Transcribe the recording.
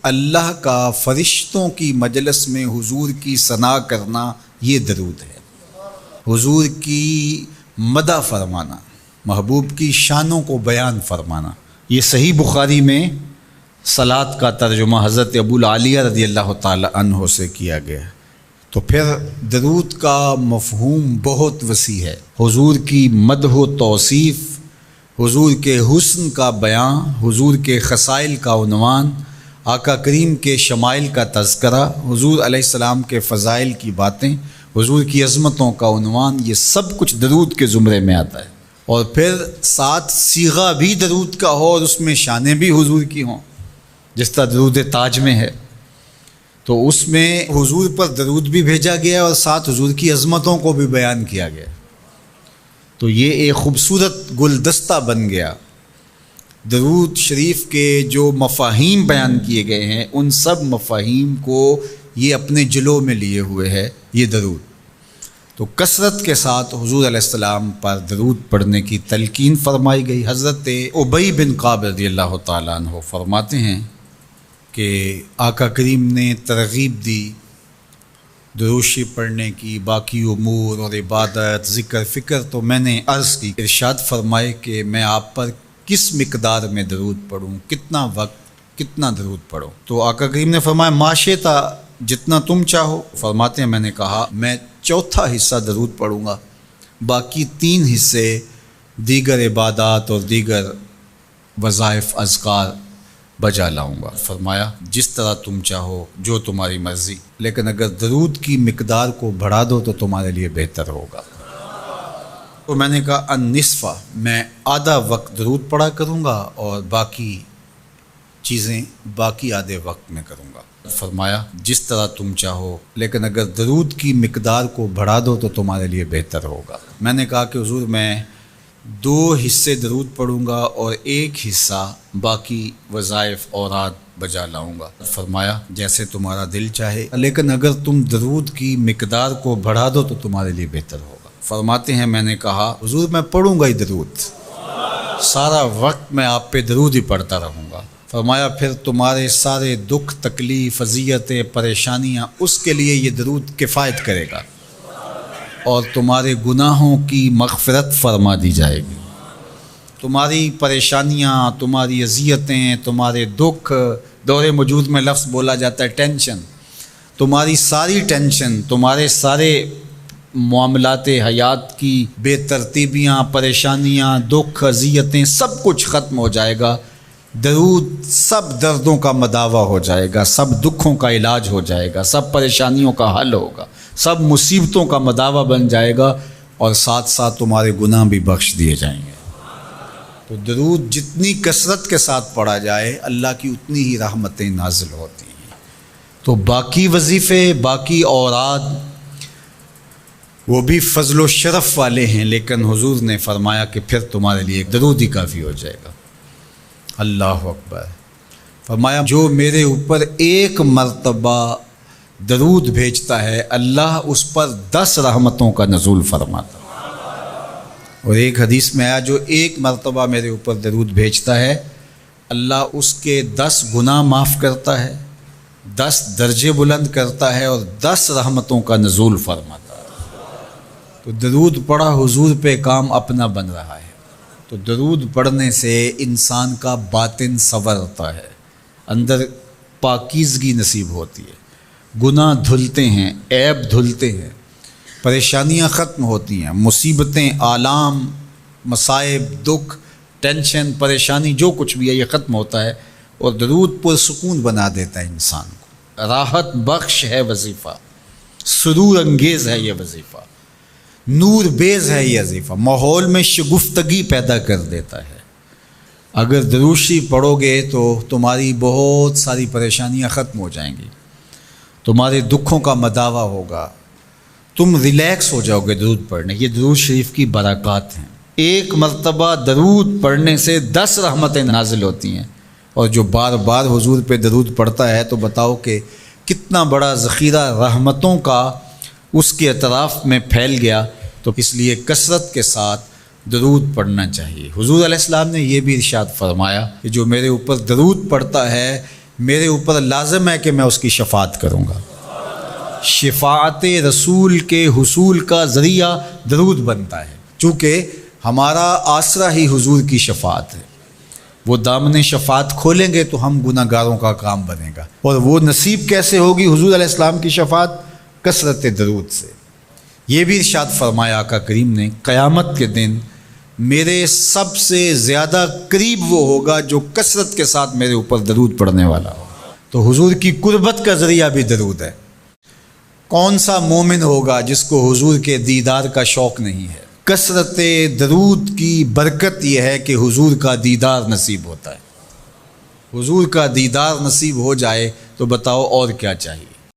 اللہ کا فرشتوں کی مجلس میں حضور کی ثنا کرنا یہ درود ہے، حضور کی مدح فرمانا، محبوب کی شانوں کو بیان فرمانا۔ یہ صحیح بخاری میں صلاۃ کا ترجمہ حضرت ابو العالیہ رضی اللہ تعالی عنہ سے کیا گیا ہے۔ تو پھر درود کا مفہوم بہت وسیع ہے، حضور کی مدح و توصیف، حضور کے حسن کا بیان، حضور کے خصائل کا عنوان، آقا کریم کے شمائل کا تذکرہ، حضور علیہ السلام کے فضائل کی باتیں، حضور کی عظمتوں کا عنوان، یہ سب کچھ درود کے زمرے میں آتا ہے۔ اور پھر ساتھ صیغہ بھی درود کا ہو اور اس میں شانیں بھی حضور کی ہوں، جس طرح درود تاج میں ہے، تو اس میں حضور پر درود بھی بھیجا گیا اور ساتھ حضور کی عظمتوں کو بھی بیان کیا گیا۔ تو یہ ایک خوبصورت گلدستہ بن گیا۔ درود شریف کے جو مفاہیم بیان کیے گئے ہیں، ان سب مفاہیم کو یہ اپنے جلو میں لیے ہوئے ہے یہ درود۔ تو کثرت کے ساتھ حضور علیہ السلام پر درود پڑھنے کی تلقین فرمائی گئی۔ حضرت ابی بن کعب رضی اللہ تعالیٰ عنہ فرماتے ہیں کہ آقا کریم نے ترغیب دی درود شریف پڑھنے کی، باقی امور اور عبادت، ذکر فکر۔ تو میں نے عرض کی، ارشاد فرمائے کہ میں آپ پر کس مقدار میں درود پڑھوں، کتنا وقت، کتنا درود پڑھوں؟ تو آقا کریم نے فرمایا ماشیتا، جتنا تم چاہو۔ فرماتے ہیں میں نے کہا میں چوتھا حصہ درود پڑھوں گا، باقی 3 حصے دیگر عبادات اور دیگر وظائف اذکار بجا لاؤں گا۔ فرمایا جس طرح تم چاہو، جو تمہاری مرضی، لیکن اگر درود کی مقدار کو بڑھا دو تو تمہارے لیے بہتر ہوگا۔ تو میں نے کہا النصفہ، میں آدھا وقت درود پڑھا کروں گا اور باقی چیزیں باقی آدھے وقت میں کروں گا۔ فرمایا جس طرح تم چاہو، لیکن اگر درود کی مقدار کو بڑھا دو تو تمہارے لیے بہتر ہوگا۔ میں نے کہا کہ حضور میں 2 حصے درود پڑھوں گا اور 1 حصہ باقی وظائف اوراد بجا لاؤں گا۔ فرمایا جیسے تمہارا دل چاہے، لیکن اگر تم درود کی مقدار کو بڑھا دو تو تمہارے لیے بہتر ہوگا۔ فرماتے ہیں میں نے کہا حضور میں پڑھوں گا ہی درود، سارا وقت میں آپ پہ درود ہی پڑھتا رہوں گا۔ فرمایا پھر تمہارے سارے دکھ، تکلیف، اذیتیں، پریشانیاں، اس کے لیے یہ درود کفایت کرے گا اور تمہارے گناہوں کی مغفرت فرما دی جائے گی۔ تمہاری پریشانیاں، تمہاری اذیتیں، تمہارے دکھ، دور موجود میں لفظ بولا جاتا ہے ٹینشن، تمہاری ساری ٹینشن، تمہارے سارے معاملات حیات کی بے ترتیبیاں، پریشانیاں، دکھ، اذیتیں، سب کچھ ختم ہو جائے گا۔ درود سب دردوں کا مداوع ہو جائے گا، سب دکھوں کا علاج ہو جائے گا، سب پریشانیوں کا حل ہوگا، سب مصیبتوں کا مداوع بن جائے گا، اور ساتھ ساتھ تمہارے گناہ بھی بخش دیے جائیں گے۔ تو درود جتنی کثرت کے ساتھ پڑھا جائے، اللہ کی اتنی ہی رحمتیں نازل ہوتی ہیں۔ تو باقی وظیفے، باقی اوراد، وہ بھی فضل و شرف والے ہیں، لیکن حضور نے فرمایا کہ پھر تمہارے لیے درود ہی کافی ہو جائے گا۔ اللہ اکبر۔ فرمایا جو میرے اوپر 1 مرتبہ درود بھیجتا ہے، اللہ اس پر 10 رحمتوں کا نزول فرماتا ہے۔ اور ایک حدیث میں آیا جو 1 مرتبہ میرے اوپر درود بھیجتا ہے، اللہ اس کے 10 گناہ معاف کرتا ہے، 10 درجے بلند کرتا ہے اور 10 رحمتوں کا نزول فرماتا ہے۔ تو درود پڑھا حضور پہ کام اپنا بن رہا ہے۔ تو درود پڑھنے سے انسان کا باطن سنورتا ہے، اندر پاکیزگی نصیب ہوتی ہے، گناہ دھلتے ہیں، عیب دھلتے ہیں، پریشانیاں ختم ہوتی ہیں، مصیبتیں، آلام، مصائب، دکھ، ٹینشن، پریشانی، جو کچھ بھی ہے یہ ختم ہوتا ہے، اور درود پرسکون بنا دیتا ہے انسان کو۔ راحت بخش ہے وظیفہ، سرور انگیز ہے یہ وظیفہ، نور بیز ہے یہ وظیفہ، ماحول میں شگفتگی پیدا کر دیتا ہے۔ اگر درود شریف پڑھو گے تو تمہاری بہت ساری پریشانیاں ختم ہو جائیں گی، تمہارے دکھوں کا مداوع ہوگا، تم ریلیکس ہو جاؤ گے درود پڑھنے۔ یہ درود شریف کی برکات ہیں۔ 1 مرتبہ درود پڑھنے سے 10 رحمتیں نازل ہوتی ہیں، اور جو بار بار حضور پہ درود پڑھتا ہے تو بتاؤ کہ کتنا بڑا ذخیرہ رحمتوں کا اس کے اطراف میں پھیل گیا۔ تو اس لیے کثرت کے ساتھ درود پڑھنا چاہیے۔ حضور علیہ السلام نے یہ بھی ارشاد فرمایا کہ جو میرے اوپر درود پڑھتا ہے، میرے اوپر لازم ہے کہ میں اس کی شفاعت کروں گا۔ شفاعت رسول کے حصول کا ذریعہ درود بنتا ہے، چونکہ ہمارا آسرا ہی حضور کی شفاعت ہے۔ وہ دامن شفاعت کھولیں گے تو ہم گناہ گاروں کا کام بنے گا، اور وہ نصیب کیسے ہوگی حضور علیہ السلام کی شفاعت؟ کثرت درود سے۔ یہ بھی ارشاد فرمایا آقا کریم نے، قیامت کے دن میرے سب سے زیادہ قریب وہ ہوگا جو کثرت کے ساتھ میرے اوپر درود پڑھنے والا ہوگا۔ تو حضور کی قربت کا ذریعہ بھی درود ہے۔ کون سا مومن ہوگا جس کو حضور کے دیدار کا شوق نہیں ہے؟ کثرت درود کی برکت یہ ہے کہ حضور کا دیدار نصیب ہوتا ہے۔ حضور کا دیدار نصیب ہو جائے تو بتاؤ اور کیا چاہیے۔